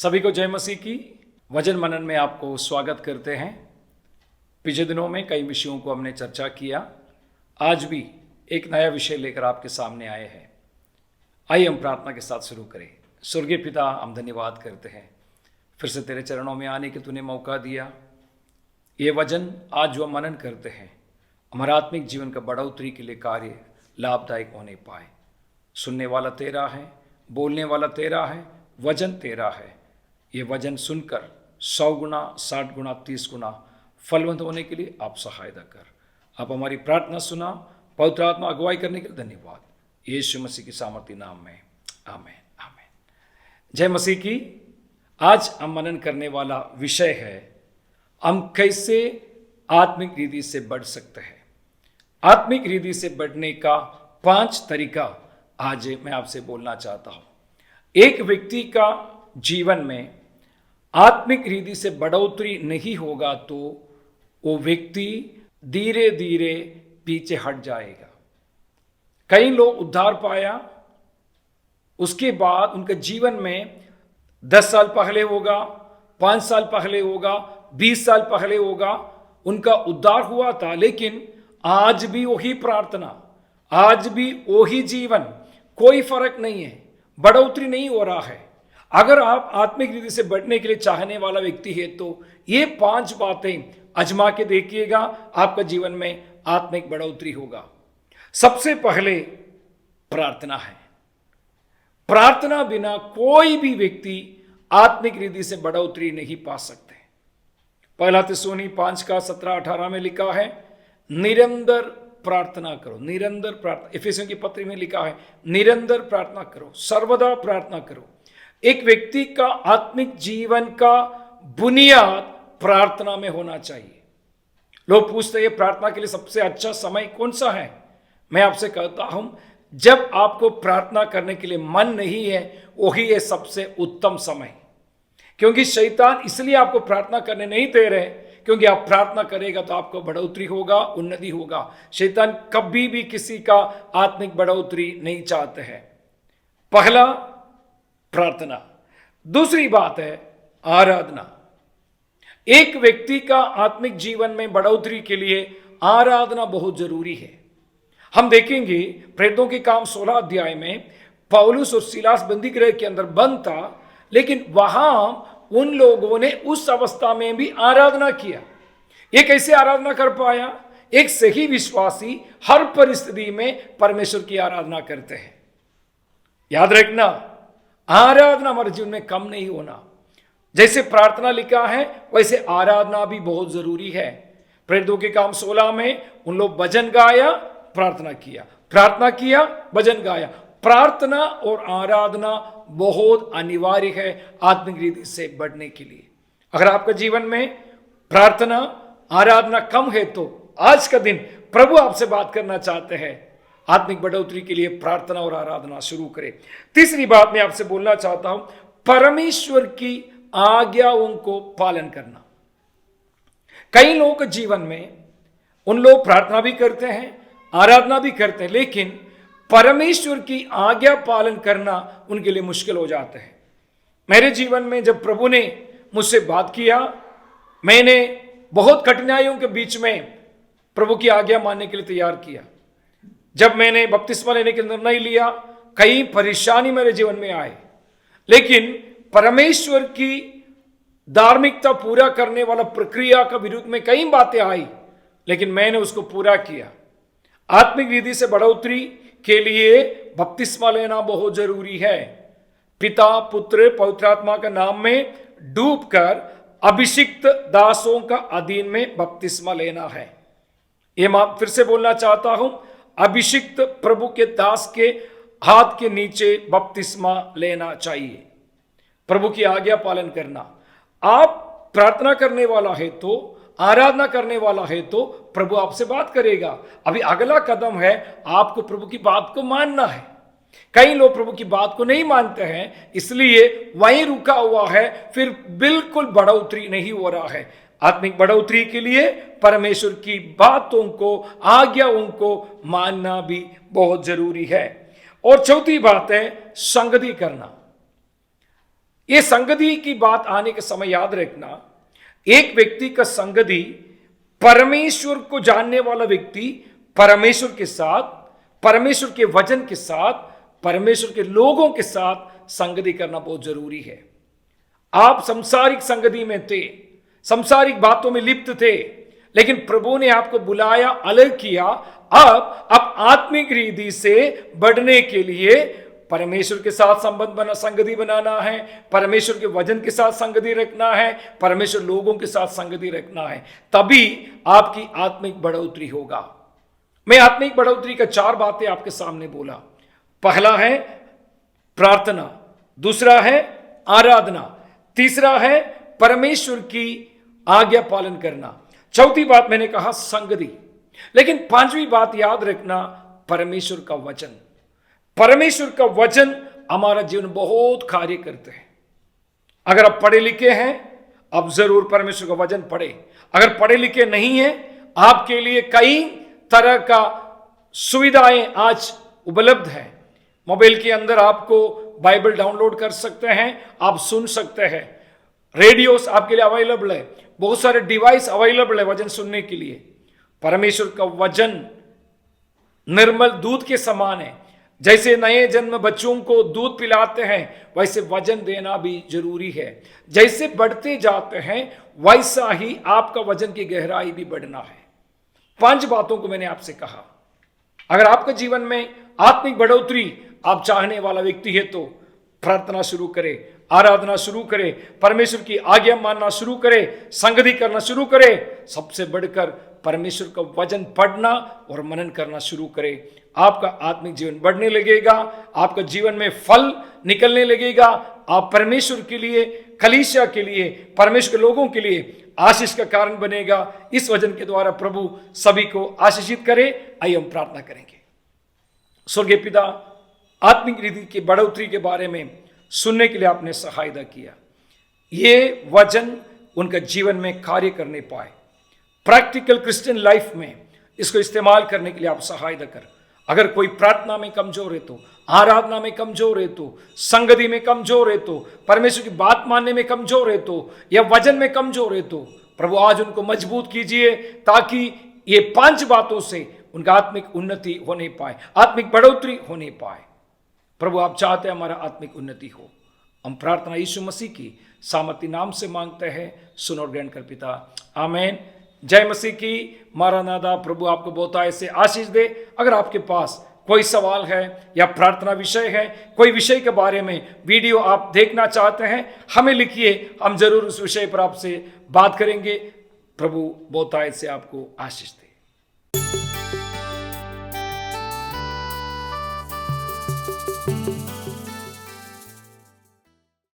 सभी को जय मसीह की। वचन मनन में आपको स्वागत करते हैं। पिछले दिनों में कई विषयों को हमने चर्चा किया। आज भी एक नया विषय लेकर आपके सामने आए हैं। आइए हम प्रार्थना के साथ शुरू करें। स्वर्गीय पिता, हम धन्यवाद करते हैं फिर से तेरे चरणों में आने के तूने मौका दिया। ये वचन आज जो हम मनन करते हैं हमारा आत्मिक जीवन का बढ़ोतरी के लिए कार्य लाभदायक होने पाए। सुनने वाला तेरा है, बोलने वाला तेरा है, वचन तेरा है। ये वचन सुनकर 100 गुना, 60 गुना, 30 गुना फलवंत होने के लिए आप सहायता कर। आप हमारी प्रार्थना सुना, पवित्र आत्मा अगुवाई करने के लिए धन्यवाद। यीशु मसीह की सामर्थी नाम में आमीन आमीन। जय मसीह की। आज हम मनन करने वाला विषय है, हम कैसे आत्मिक रीति से बढ़ सकते हैं। आत्मिक रीति से बढ़ने का 5 तरीका आज मैं आपसे बोलना चाहता हूं। एक व्यक्ति का जीवन में आत्मिक रीति से बढ़ोतरी नहीं होगा तो वो व्यक्ति धीरे धीरे पीछे हट जाएगा। कई लोग उद्धार पाया, उसके बाद उनके जीवन में 10 साल पहले होगा, 5 साल पहले होगा, 20 साल पहले होगा, उनका उद्धार हुआ था, लेकिन आज भी वही प्रार्थना, आज भी वही जीवन, कोई फर्क नहीं है, बढ़ोतरी नहीं हो रहा है। अगर आप आत्मिक रीति से बढ़ने के लिए चाहने वाला व्यक्ति है तो ये 5 बातें आजमा के देखिएगा, आपका जीवन में आत्मिक बढ़ोतरी होगा। सबसे पहले प्रार्थना है। प्रार्थना बिना कोई भी व्यक्ति आत्मिक रीति से बढ़ोतरी नहीं पा सकते। पहला थिस्सलुनी 5 का 17-18 में लिखा है, निरंतर प्रार्थना करो। निरंतर प्रार्थना, इफिसियों की पत्री में लिखा है, निरंतर प्रार्थना करो, सर्वदा प्रार्थना करो। एक व्यक्ति का आत्मिक जीवन का बुनियाद प्रार्थना में होना चाहिए। लोग पूछते हैं प्रार्थना के लिए सबसे अच्छा समय कौन सा है। मैं आपसे कहता हूं, जब आपको प्रार्थना करने के लिए मन नहीं है वही है सबसे उत्तम समय। क्योंकि शैतान इसलिए आपको प्रार्थना करने नहीं दे रहे, क्योंकि आप प्रार्थना करेगा तो आपको बढ़ोतरी होगा, उन्नति होगा। शैतान कभी भी किसी का आत्मिक बढ़ोतरी नहीं चाहते हैं। पहला प्रार्थना। दूसरी बात है आराधना। एक व्यक्ति का आत्मिक जीवन में बढ़ोतरी के लिए आराधना बहुत जरूरी है। हम देखेंगे प्रेरितों के काम 16 अध्याय में पौलुस और सीलास बंदी गृह के अंदर बंद था, लेकिन वहां उन लोगों ने उस अवस्था में भी आराधना किया। ये कैसे आराधना कर पाया? एक सही विश्वासी हर परिस्थिति में परमेश्वर की आराधना करते हैं। याद रखना, आराधना हमारे जीवन में कम नहीं होना। जैसे प्रार्थना लिखा है वैसे आराधना भी बहुत जरूरी है। प्रेरितों के काम 16 में उन लोग भजन गाया, प्रार्थना किया, प्रार्थना किया, भजन गाया। प्रार्थना और आराधना बहुत अनिवार्य है आत्मिक रीति से बढ़ने के लिए। अगर आपका जीवन में प्रार्थना आराधना कम है तो आज का दिन प्रभु आपसे बात करना चाहते हैं। आत्मिक बढ़ोतरी के लिए प्रार्थना और आराधना शुरू करें। तीसरी बात मैं आपसे बोलना चाहता हूं, परमेश्वर की आज्ञाओं को पालन करना। कई लोगों के जीवन में उन लोग प्रार्थना भी करते हैं, आराधना भी करते हैं, लेकिन परमेश्वर की आज्ञा पालन करना उनके लिए मुश्किल हो जाता है। मेरे जीवन में जब प्रभु ने मुझसे बात किया, मैंने बहुत कठिनाइयों के बीच में प्रभु की आज्ञा मानने के लिए तैयार किया। जब मैंने बपतिस्मा लेने का निर्णय लिया, कई परेशानी मेरे जीवन में आए, लेकिन परमेश्वर की धार्मिकता पूरा करने वाला प्रक्रिया का विरुद्ध में कई बातें आई, लेकिन मैंने उसको पूरा किया। आत्मिक रीति से बढ़ोतरी के लिए बपतिस्मा लेना बहुत जरूरी है। पिता, पुत्र, पवित्र आत्मा का नाम में डूबकर अभिषिक्त दासों का अधीन में बपतिस्मा लेना है। ये मैं फिर से बोलना चाहता हूं, अभिषिक्त प्रभु के दास के हाथ के नीचे बपतिस्मा लेना चाहिए। प्रभु की आज्ञा पालन करना। आप प्रार्थना करने वाला है तो, आराधना करने वाला है तो प्रभु आपसे बात करेगा। अभी अगला कदम है आपको प्रभु की बात को मानना है। कई लोग प्रभु की बात को नहीं मानते हैं, इसलिए वहीं रुका हुआ है, फिर बिल्कुल बढ़ोतरी नहीं हो रहा है। आत्मिक बढ़ोतरी के लिए परमेश्वर की बातों को, आज्ञाओं को मानना भी बहुत जरूरी है। और चौथी बात है संगति करना। ये संगति की बात आने के समय याद रखना, एक व्यक्ति का संगति, परमेश्वर को जानने वाला व्यक्ति परमेश्वर के साथ, परमेश्वर के वचन के साथ, परमेश्वर के लोगों के साथ संगति करना बहुत जरूरी है। आप संसारिक संगति में थे, संसारिक बातों में लिप्त थे, लेकिन प्रभु ने आपको बुलाया, अलग किया। अब आत्मिक रीति से बढ़ने के लिए परमेश्वर के साथ संगति बनाना है, परमेश्वर के वचन के साथ संगति रखना है, परमेश्वर लोगों के साथ संगति रखना है, तभी आपकी आत्मिक बढ़ोतरी होगा। मैं आत्मिक बढ़ोतरी का 4 बातें आपके सामने बोला। पहला है प्रार्थना, दूसरा है आराधना, तीसरा है परमेश्वर की आज्ञा पालन करना, चौथी बात मैंने कहा संगति, लेकिन 5वीं बात याद रखना, परमेश्वर का वचन। परमेश्वर का वचन हमारा जीवन बहुत कार्य करते हैं। अगर आप पढ़े लिखे हैं, आप जरूर परमेश्वर का वचन पढ़े। अगर पढ़े लिखे नहीं हैं, आपके लिए कई तरह का सुविधाएं आज उपलब्ध हैं। मोबाइल के अंदर आपको बाइबल डाउनलोड कर सकते हैं, आप सुन सकते हैं। रेडियोस आपके लिए अवेलेबल है, बहुत सारे डिवाइस अवेलेबल है वचन सुनने के लिए। परमेश्वर का वचन निर्मल दूध के समान है। जैसे नए जन्म बच्चों को दूध पिलाते हैं, वैसे वचन देना भी जरूरी है। जैसे बढ़ते जाते हैं, वैसा ही आपका वचन की गहराई भी बढ़ना है। 5 बातों को मैंने आपसे कहा। अगर आपके जीवन में आत्मिक बढ़ोतरी आप चाहने वाला व्यक्ति है, तो प्रार्थना शुरू करें, आराधना शुरू करें, परमेश्वर की आज्ञा मानना शुरू करें, संगति करना शुरू करें। सबसे बढ़कर परमेश्वर का वचन पढ़ना और मनन करना शुरू करें। आपका आत्मिक जीवन बढ़ने लगेगा, आपका जीवन में फल निकलने लगेगा। आप परमेश्वर के लिए, कलीसिया के लिए, परमेश्वर के लोगों के लिए आशीष का कारण बनेगा। इस वचन के द्वारा प्रभु सभी को आशीषित करे। आइए हम प्रार्थना करेंगे। स्वर्गीय पिता, आत्मिक रीति की बढ़ोतरी के बारे में सुनने के लिए आपने सहायता किया। ये वचन उनका जीवन में कार्य करने पाए, प्रैक्टिकल क्रिश्चियन लाइफ में इसको इस्तेमाल करने के लिए आप सहायता कर। अगर कोई प्रार्थना में कमजोर है, तो आराधना में कमजोर है, तो संगति में कमजोर है, तो परमेश्वर की बात मानने में कमजोर है, तो या वचन में कमजोर है, तो प्रभु आज उनको मजबूत कीजिए, ताकि ये 5 बातों से उनका आत्मिक उन्नति होने पाए, आत्मिक बढ़ोतरी होने पाए। प्रभु आप चाहते हैं हमारा आत्मिक उन्नति हो। हम प्रार्थना यीशु मसीह की सामर्थी नाम से मांगते हैं, सुन और ग्रहण कर पिता, आमीन। जय मसीह की। मारानादा। प्रभु आपको बहुत ऐसे आशीष दे। अगर आपके पास कोई सवाल है या प्रार्थना विषय है, कोई विषय के बारे में वीडियो आप देखना चाहते हैं, हमें लिखिए, हम जरूर उस विषय पर आपसे बात करेंगे। प्रभु बहुत ऐसे आपको आशीष दे।